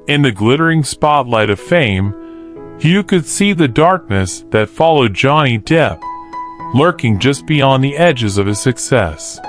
In the glittering spotlight of fame, you could see the darkness that followed Johnny Depp, lurking just beyond the edges of his success.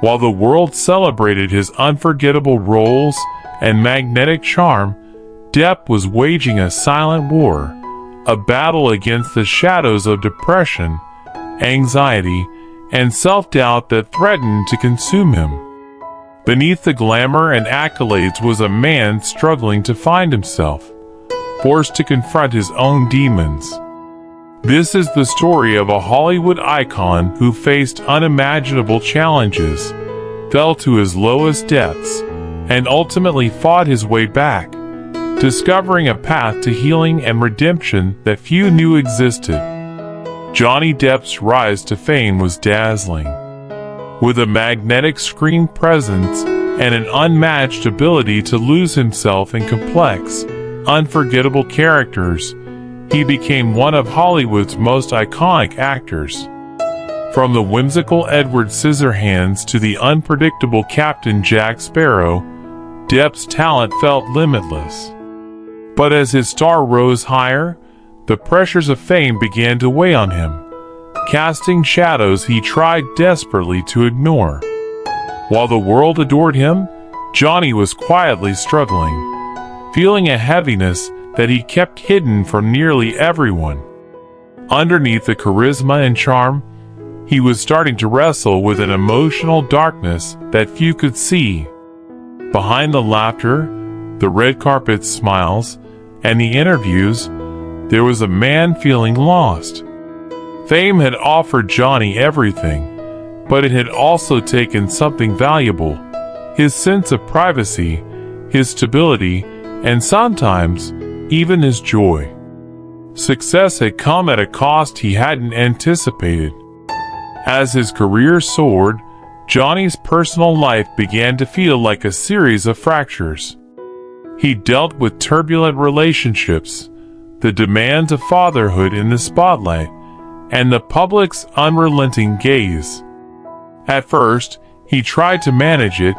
While the world celebrated his unforgettable roles and magnetic charm, Depp was waging a silent war, a battle against the shadows of depression, anxiety, and self-doubt that threatened to consume him. Beneath the glamour and accolades was a man struggling to find himself, forced to confront his own demons. This is the story of a Hollywood icon who faced unimaginable challenges, fell to his lowest depths, and ultimately fought his way back, discovering a path to healing and redemption that few knew existed. Johnny Depp's rise to fame was dazzling. With a magnetic screen presence and an unmatched ability to lose himself in complex, unforgettable characters, he became one of Hollywood's most iconic actors. From the whimsical Edward Scissorhands to the unpredictable Captain Jack Sparrow, Depp's talent felt limitless. But as his star rose higher, the pressures of fame began to weigh on him, casting shadows he tried desperately to ignore. While the world adored him, Johnny was quietly struggling, feeling a heaviness that he kept hidden from nearly everyone. Underneath the charisma and charm, he was starting to wrestle with an emotional darkness that few could see. Behind the laughter, the red carpet smiles, and the interviews, there was a man feeling lost. Fame had offered Johnny everything, but it had also taken something valuable: his sense of privacy, his stability, and sometimes even his joy. Success had come at a cost he hadn't anticipated. As his career soared, Johnny's personal life began to feel like a series of fractures. He dealt with turbulent relationships, the demands of fatherhood in the spotlight, and the public's unrelenting gaze. At first, he tried to manage it,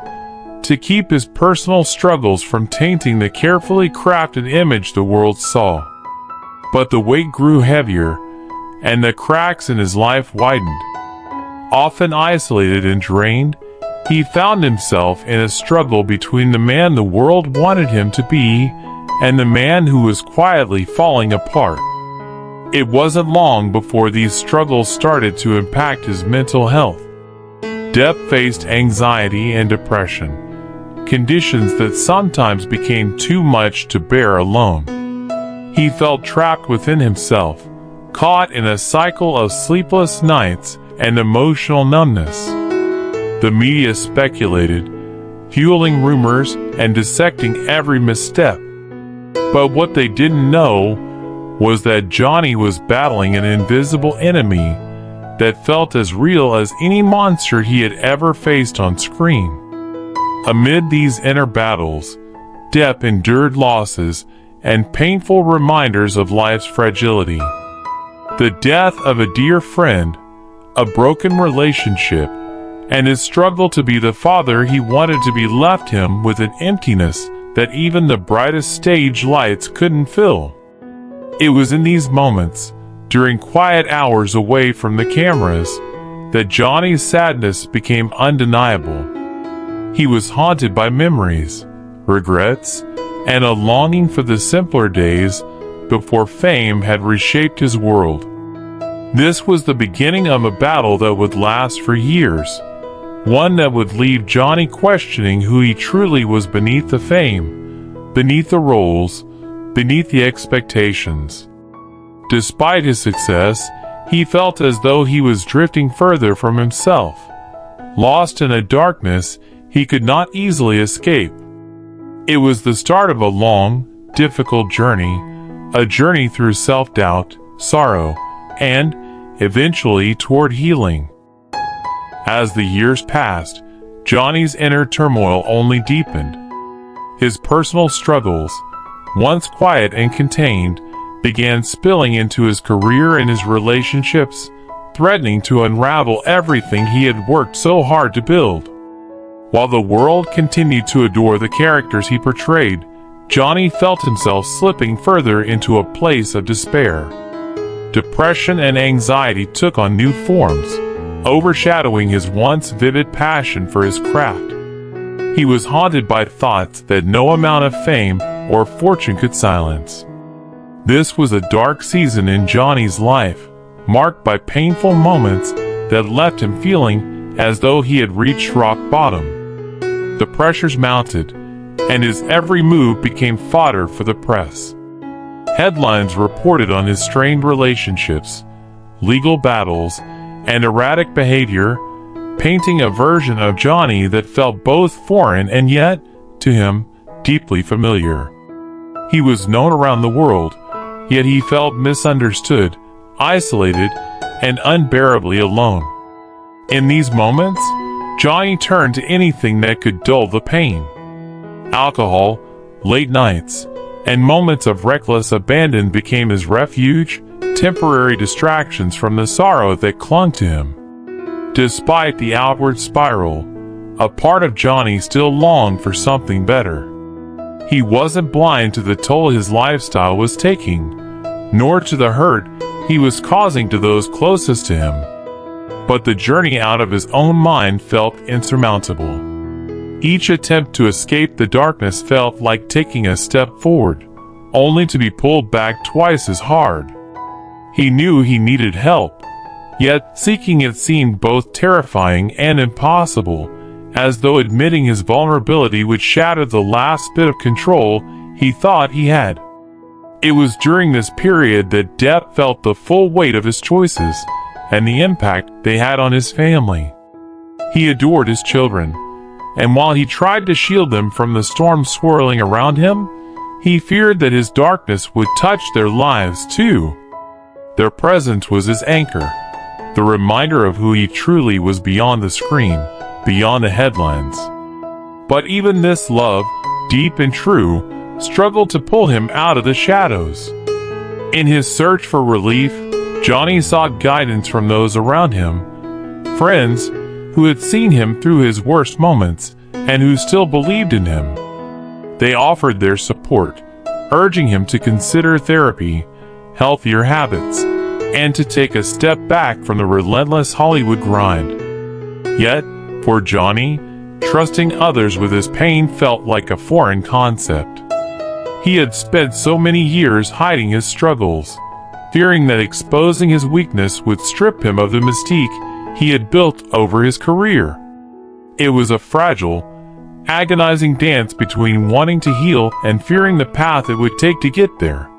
to keep his personal struggles from tainting the carefully crafted image the world saw. But the weight grew heavier, and the cracks in his life widened. Often isolated and drained, he found himself in a struggle between the man the world wanted him to be and the man who was quietly falling apart. It wasn't long before these struggles started to impact his mental health. Depp faced anxiety and depression, conditions that sometimes became too much to bear alone. He felt trapped within himself, caught in a cycle of sleepless nights and emotional numbness. The media speculated, fueling rumors and dissecting every misstep. But what they didn't know was that Johnny was battling an invisible enemy that felt as real as any monster he had ever faced on screen. Amid these inner battles, Depp endured losses and painful reminders of life's fragility. The death of a dear friend, a broken relationship, and his struggle to be the father he wanted to be left him with an emptiness that even the brightest stage lights couldn't fill. It was in these moments, during quiet hours away from the cameras, that Johnny's sadness became undeniable. He was haunted by memories, regrets, and a longing for the simpler days before fame had reshaped his world. This was the beginning of a battle that would last for years, one that would leave Johnny questioning who he truly was beneath the fame, beneath the roles, beneath the expectations. Despite his success, he felt as though he was drifting further from himself, lost in a darkness he could not easily escape. It was the start of a long, difficult journey, a journey through self-doubt, sorrow, and, eventually, toward healing. As the years passed, Johnny's inner turmoil only deepened. His personal struggles, once quiet and contained, began spilling into his career and his relationships, threatening to unravel everything he had worked so hard to build. While the world continued to adore the characters he portrayed, Johnny felt himself slipping further into a place of despair. Depression and anxiety took on new forms, overshadowing his once vivid passion for his craft. He was haunted by thoughts that no amount of fame or fortune could silence. This was a dark season in Johnny's life, marked by painful moments that left him feeling as though he had reached rock bottom. The pressures mounted, and his every move became fodder for the press. Headlines reported on his strained relationships, legal battles, and erratic behavior, painting a version of Johnny that felt both foreign and yet, to him, deeply familiar. He was known around the world, yet he felt misunderstood, isolated, and unbearably alone. In these moments, Johnny turned to anything that could dull the pain. Alcohol, late nights, and moments of reckless abandon became his refuge, temporary distractions from the sorrow that clung to him. Despite the outward spiral, a part of Johnny still longed for something better. He wasn't blind to the toll his lifestyle was taking, nor to the hurt he was causing to those closest to him. But the journey out of his own mind felt insurmountable. Each attempt to escape the darkness felt like taking a step forward, only to be pulled back twice as hard. He knew he needed help, yet seeking it seemed both terrifying and impossible, as though admitting his vulnerability would shatter the last bit of control he thought he had. It was during this period that Depp felt the full weight of his choices and the impact they had on his family. He adored his children, and while he tried to shield them from the storm swirling around him, he feared that his darkness would touch their lives too. Their presence was his anchor, the reminder of who he truly was beyond the screen, beyond the headlines. But even this love, deep and true, struggled to pull him out of the shadows. In his search for relief, Johnny sought guidance from those around him, friends who had seen him through his worst moments and who still believed in him. They offered their support, urging him to consider therapy, healthier habits, and to take a step back from the relentless Hollywood grind. Yet, for Johnny, trusting others with his pain felt like a foreign concept. He had spent so many years hiding his struggles, fearing that exposing his weakness would strip him of the mystique he had built over his career. It was a fragile, agonizing dance between wanting to heal and fearing the path it would take to get there.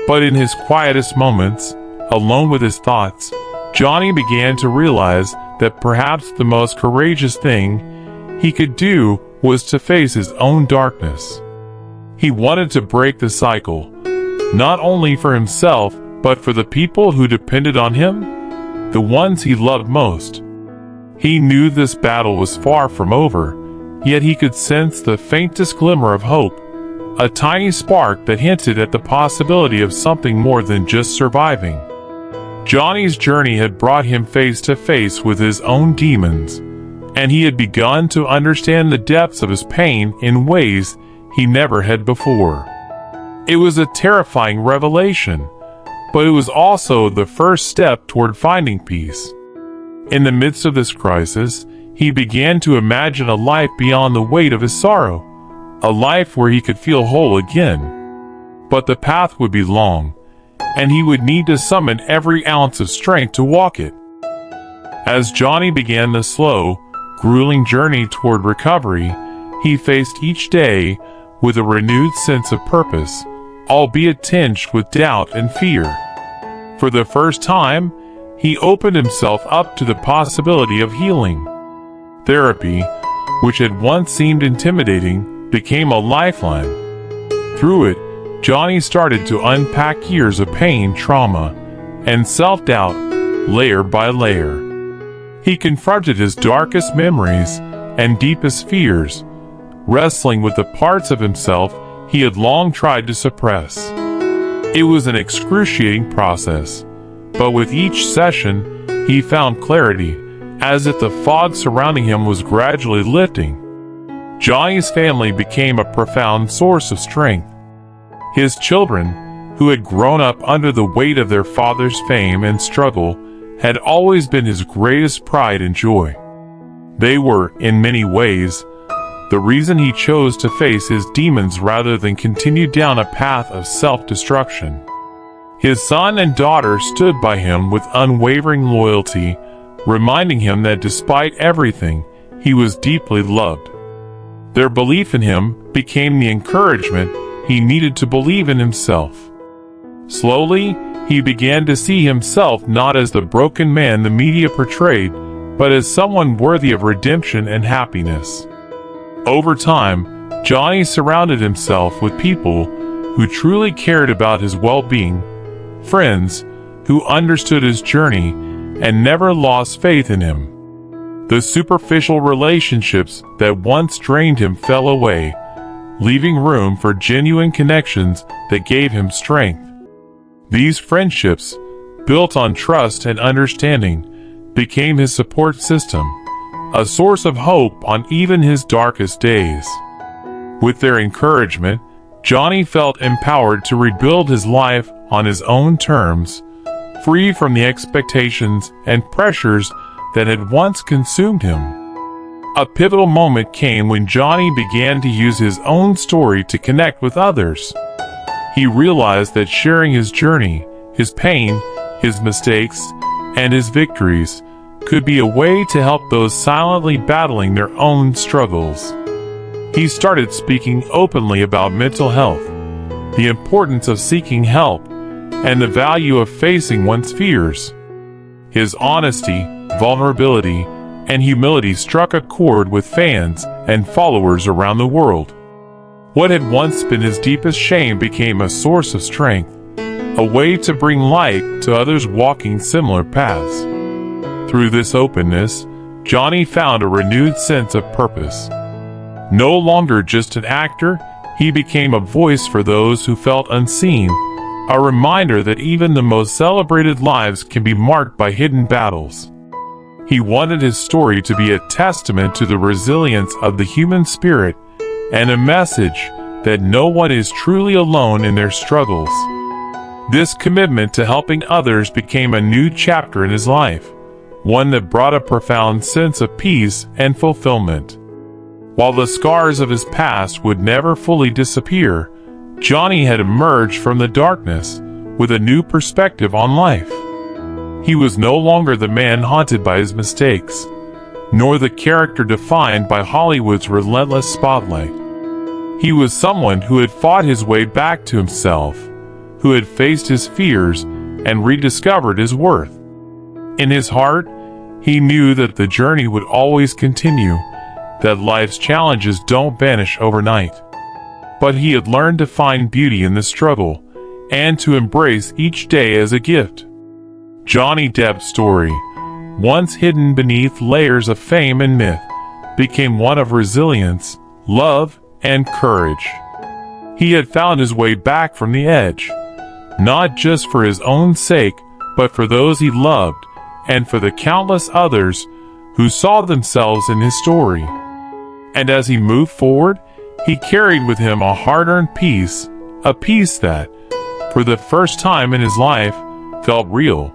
But in his quietest moments, alone with his thoughts, Johnny began to realize that perhaps the most courageous thing he could do was to face his own darkness. He wanted to break the cycle, not only for himself, but for the people who depended on him, the ones he loved most. He knew this battle was far from over, yet he could sense the faintest glimmer of hope, a tiny spark that hinted at the possibility of something more than just surviving. Johnny's journey had brought him face to face with his own demons, and he had begun to understand the depths of his pain in ways he never had before. It was a terrifying revelation, but it was also the first step toward finding peace. In the midst of this crisis, he began to imagine a life beyond the weight of his sorrow, a life where he could feel whole again. But the path would be long, and he would need to summon every ounce of strength to walk it. As Johnny began the slow, grueling journey toward recovery, he faced each day with a renewed sense of purpose, albeit tinged with doubt and fear. For the first time, he opened himself up to the possibility of healing. Therapy, which had once seemed intimidating, became a lifeline. Through it, Johnny started to unpack years of pain, trauma, and self-doubt, layer by layer. He confronted his darkest memories and deepest fears, wrestling with the parts of himself he had long tried to suppress. It was an excruciating process, but with each session, he found clarity, as if the fog surrounding him was gradually lifting. Johnny's family became a profound source of strength. His children, who had grown up under the weight of their father's fame and struggle, had always been his greatest pride and joy. They were, in many ways, the reason he chose to face his demons rather than continue down a path of self-destruction. His son and daughter stood by him with unwavering loyalty, reminding him that despite everything, he was deeply loved. Their belief in him became the encouragement he needed to believe in himself. Slowly, he began to see himself not as the broken man the media portrayed, but as someone worthy of redemption and happiness. Over time, Johnny surrounded himself with people who truly cared about his well-being, friends who understood his journey and never lost faith in him. The superficial relationships that once drained him fell away, leaving room for genuine connections that gave him strength. These friendships, built on trust and understanding, became his support system, a source of hope on even his darkest days. With their encouragement, Johnny felt empowered to rebuild his life on his own terms, free from the expectations and pressures that had once consumed him. A pivotal moment came when Johnny began to use his own story to connect with others. He realized that sharing his journey, his pain, his mistakes, and his victories could be a way to help those silently battling their own struggles. He started speaking openly about mental health, the importance of seeking help, and the value of facing one's fears. His honesty, vulnerability, and humility struck a chord with fans and followers around the world. What had once been his deepest shame became a source of strength, a way to bring light to others walking similar paths. Through this openness, Johnny found a renewed sense of purpose. No longer just an actor, he became a voice for those who felt unseen, a reminder that even the most celebrated lives can be marked by hidden battles. He wanted his story to be a testament to the resilience of the human spirit and a message that no one is truly alone in their struggles. This commitment to helping others became a new chapter in his life, one that brought a profound sense of peace and fulfillment. While the scars of his past would never fully disappear, Johnny had emerged from the darkness with a new perspective on life. He was no longer the man haunted by his mistakes, nor the character defined by Hollywood's relentless spotlight. He was someone who had fought his way back to himself, who had faced his fears and rediscovered his worth. In his heart, he knew that the journey would always continue, that life's challenges don't vanish overnight. But he had learned to find beauty in the struggle, and to embrace each day as a gift. Johnny Depp's story, once hidden beneath layers of fame and myth, became one of resilience, love, and courage. He had found his way back from the edge, not just for his own sake, but for those he loved, and for the countless others who saw themselves in his story. And as he moved forward, he carried with him a hard-earned peace, a peace that, for the first time in his life, felt real.